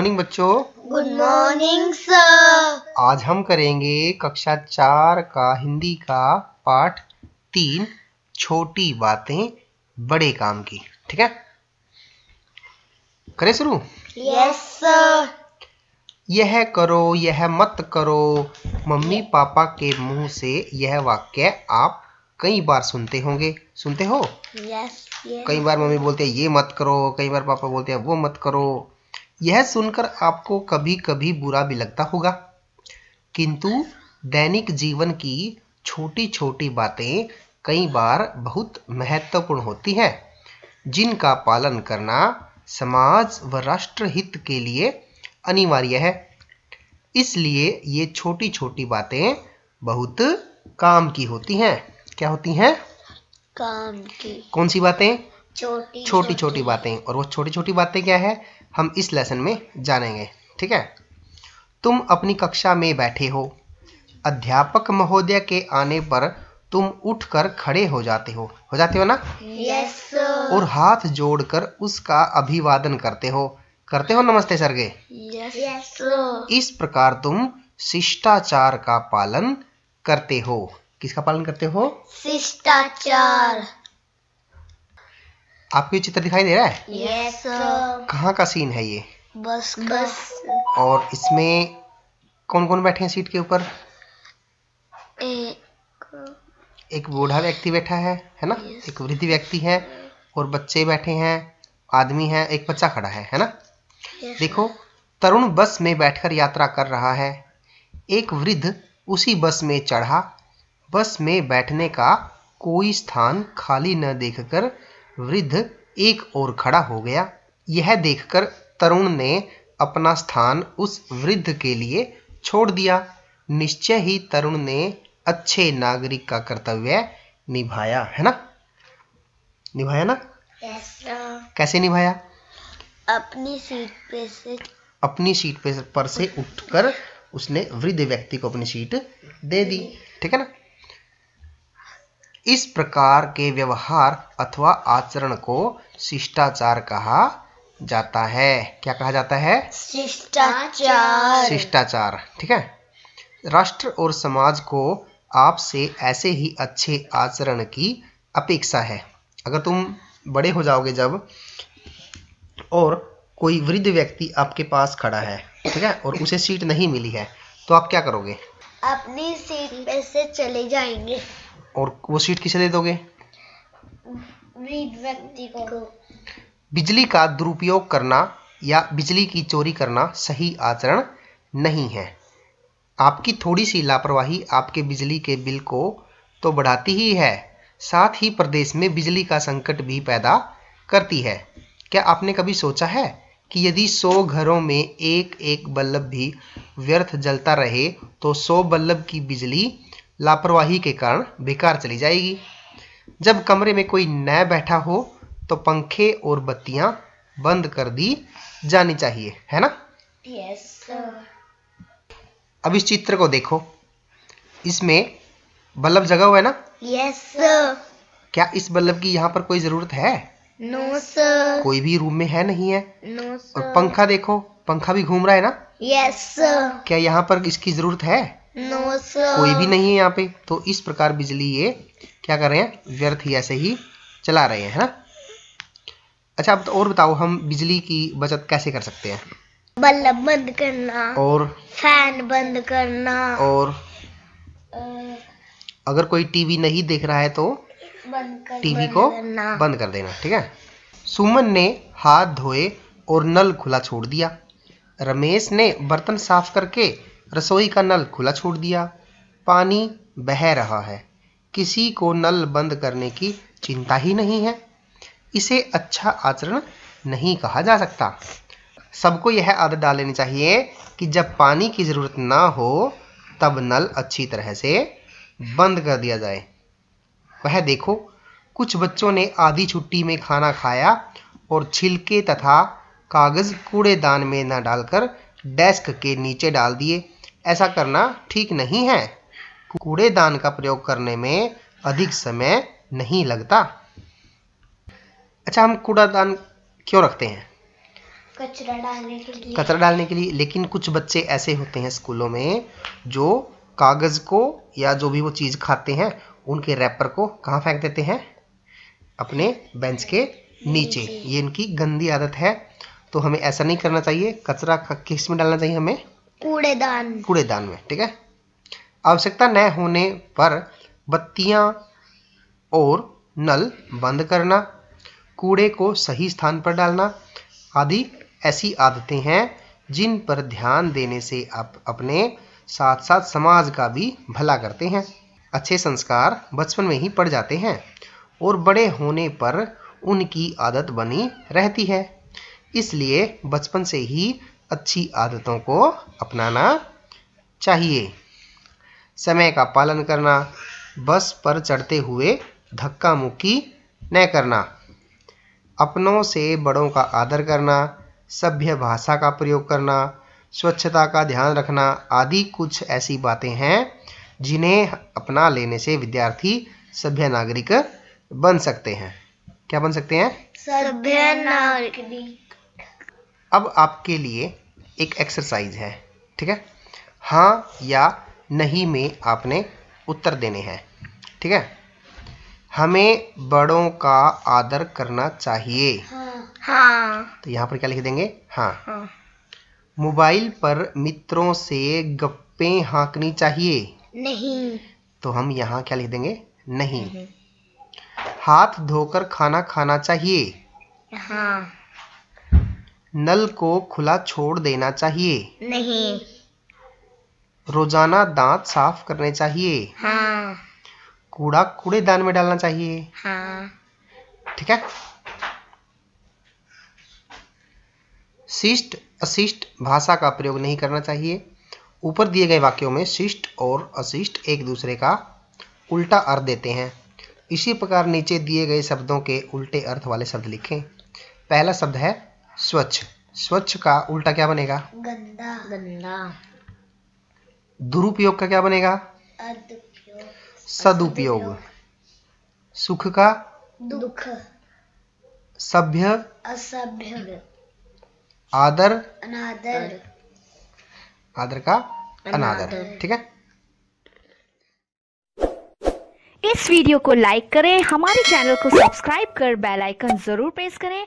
Morning बच्चों। Good morning sir. आज हम करेंगे कक्षा 4 का हिंदी का पाठ 3 छोटी बातें बड़े काम की। ठीक है, करें शुरू? Yes sir. यह करो यह मत करो, मम्मी पापा के मुंह से यह वाक्य आप कई बार सुनते होंगे। सुनते हो? यस। कई बार मम्मी बोलते हैं ये मत करो, कई बार पापा बोलते हैं वो मत करो। यह सुनकर आपको कभी कभी बुरा भी लगता होगा, किंतु दैनिक जीवन की छोटी छोटी बातें कई बार बहुत महत्वपूर्ण होती हैं, जिनका पालन करना समाज व राष्ट्र हित के लिए अनिवार्य है। इसलिए ये छोटी छोटी बातें बहुत काम की होती हैं। क्या होती हैं? काम की। कौन सी बातें? छोटी छोटी बातें। और वो छोटी छोटी बातें क्या है, हम इस लेसन में जानेंगे। ठीक है, तुम अपनी कक्षा में बैठे हो, अध्यापक महोदय के आने पर तुम उठकर खड़े हो जाते हो ना? Yes sir. और हाथ जोड़कर उसका अभिवादन करते हो नमस्ते सर के। Yes sir. इस प्रकार तुम शिष्टाचार का पालन करते हो। किसका पालन करते हो? शिष्टाचार। आपको ये चित्र दिखाई दे रहा है? Yes sir. कहाँ का सीन है ये? बस। और इसमें कौन कौन बैठे हैं सीट के ऊपर? एक बूढ़ा व्यक्ति बैठा है ना? एक वृद्ध व्यक्ति है और बच्चे बैठे हैं, आदमी है, एक बच्चा खड़ा है ना? देखो, तरुण बस में बैठकर यात्रा कर रहा है। एक वृद्ध उसी बस में चढ़ा। बस में बैठने का कोई स्थान खाली न देखकर वृद्ध एक ओर खड़ा हो गया। यह देखकर तरुण ने अपना स्थान उस वृद्ध के लिए छोड़ दिया। निश्चय ही तरुण ने अच्छे नागरिक का कर्तव्य निभाया, है ना? निभाया ना? Yes sir. कैसे निभाया? अपनी सीट पर से उठकर उसने वृद्ध व्यक्ति को अपनी सीट दे दी। ठीक है ना? इस प्रकार के व्यवहार अथवा आचरण को शिष्टाचार कहा जाता है। क्या कहा जाता है? शिष्टाचार। ठीक है, राष्ट्र और समाज को आपसे ऐसे ही अच्छे आचरण की अपेक्षा है। अगर तुम बड़े हो जाओगे जब, और कोई वृद्ध व्यक्ति आपके पास खड़ा है, ठीक है, और उसे सीट नहीं मिली है, तो आप क्या करोगे? अपनी सीट पे से चले जाएंगे। और वो सीट किसे दे दोगे? वृद्ध व्यक्ति को। बिजली का दुरुपयोग करना या बिजली की चोरी करना सही आचरण नहीं है। आपकी थोड़ी सी लापरवाही आपके बिजली के बिल को तो बढ़ाती ही है, साथ ही प्रदेश में बिजली का संकट भी पैदा करती है। क्या आपने कभी सोचा है कि यदि 100 घरों में एक एक बल्ब भी व्यर्थ जलता रहे तो 100 बल्ब की बिजली लापरवाही के कारण बेकार चली जाएगी। जब कमरे में कोई न बैठा हो तो पंखे और बत्तियां बंद कर दी जानी चाहिए, है ना? Yes sir. अब इस चित्र को देखो, इसमें बल्ब जगा हुआ है ना? Yes sir. क्या इस बल्ब की यहाँ पर कोई जरूरत है? No sir. कोई भी रूम में है नहीं है। No sir. और पंखा देखो, पंखा भी घूम रहा है ना? Yes sir. क्या यहाँ पर इसकी जरूरत है? No sir. कोई भी नहीं है यहाँ पे। तो इस प्रकार बिजली ये क्या कर रहे हैं? व्यर्थ ही ऐसे ही चला रहे हैं, है ना? अच्छा, अब तो और बताओ, हम बिजली की बचत कैसे कर सकते हैं? बल्ब बंद करना और फैन बंद करना। और अगर कोई टीवी नहीं देख रहा है तो टीवी को बंद कर देना। ठीक है। सुमन ने हाथ धोए और नल खुला छोड़ दिया। रमेश ने बर्तन साफ करके रसोई का नल खुला छोड़ दिया। पानी बह रहा है, किसी को नल बंद करने की चिंता ही नहीं है। इसे अच्छा आचरण नहीं कहा जा सकता। सबको यह आदत डाल लेनी चाहिए कि जब पानी की जरूरत ना हो तब नल अच्छी तरह से बंद कर दिया जाए। वह देखो, कुछ बच्चों ने आधी छुट्टी में खाना खाया और छिलके तथा कागज कूड़ेदान में न डालकर डेस्क के नीचे डाल दिए। ऐसा करना ठीक नहीं है। कूड़ेदान का प्रयोग करने में अधिक समय नहीं लगता। अच्छा, हम कूड़ेदान क्यों रखते हैं? कचरा डालने के लिए। लेकिन कुछ बच्चे ऐसे होते हैं स्कूलों में जो कागज को या जो भी वो चीज खाते हैं उनके रैपर को कहाँ फेंक देते हैं, अपने बेंच के नीचे। ये इनकी गंदी आदत है, तो हमें ऐसा नहीं करना चाहिए। कचरा किस में डालना चाहिए हमें? कूड़ेदान में, ठीक है। आवश्यकता न होने पर बत्तियां और नल बंद करना, कूड़े को सही स्थान पर डालना आदि ऐसी आदतें हैं जिन पर ध्यान देने से आप अपने साथ साथ समाज का भी भला करते हैं। अच्छे संस्कार बचपन में ही पड़ जाते हैं और बड़े होने पर उनकी आदत बनी रहती है। इसलिए बचपन से ही अच्छी आदतों को अपनाना चाहिए। समय का पालन करना, बस पर चढ़ते हुए धक्का मुक्की न करना, अपनों से बड़ों का आदर करना, सभ्य भाषा का प्रयोग करना, स्वच्छता का ध्यान रखना आदि कुछ ऐसी बातें हैं जिन्हें अपना लेने से विद्यार्थी सभ्य नागरिक बन सकते हैं। क्या बन सकते हैं? सभ्य नागरिक। अब आपके लिए एक एक्सरसाइज है, ठीक है। हाँ या नहीं में आपने उत्तर देने हैं, ठीक है। हमें बड़ों का आदर करना चाहिए। हाँ। तो यहाँ पर क्या लिख देंगे? हाँ। हाँ। मोबाइल पर मित्रों से गप्पें हाँकनी चाहिए। नहीं। तो हम यहाँ क्या लिख देंगे? नहीं। हाथ धोकर खाना खाना चाहिए। हाँ। नल को खुला छोड़ देना चाहिए। नहीं। रोजाना दांत साफ करने चाहिए। हाँ। कूड़ा कूड़ेदान में डालना चाहिए। हाँ। ठीक है। शिष्ट अशिष्ट भाषा का प्रयोग नहीं करना चाहिए। ऊपर दिए गए वाक्यों में शिष्ट और अशिष्ट एक दूसरे का उल्टा अर्थ देते हैं। इसी प्रकार नीचे दिए गए शब्दों के उल्टे अर्थ वाले शब्द लिखें। पहला शब्द है स्वच्छ। स्वच्छ का उल्टा क्या बनेगा? गंदा। गंदा। दुरुपयोग का क्या बनेगा? सदुपयोग। सुख का? दुख। सभ्य? असभ्य। आदर? अनादर। आदर का अनादर। ठीक है। इस वीडियो को लाइक करें, हमारे चैनल को सब्सक्राइब कर बेल आइकन जरूर प्रेस करें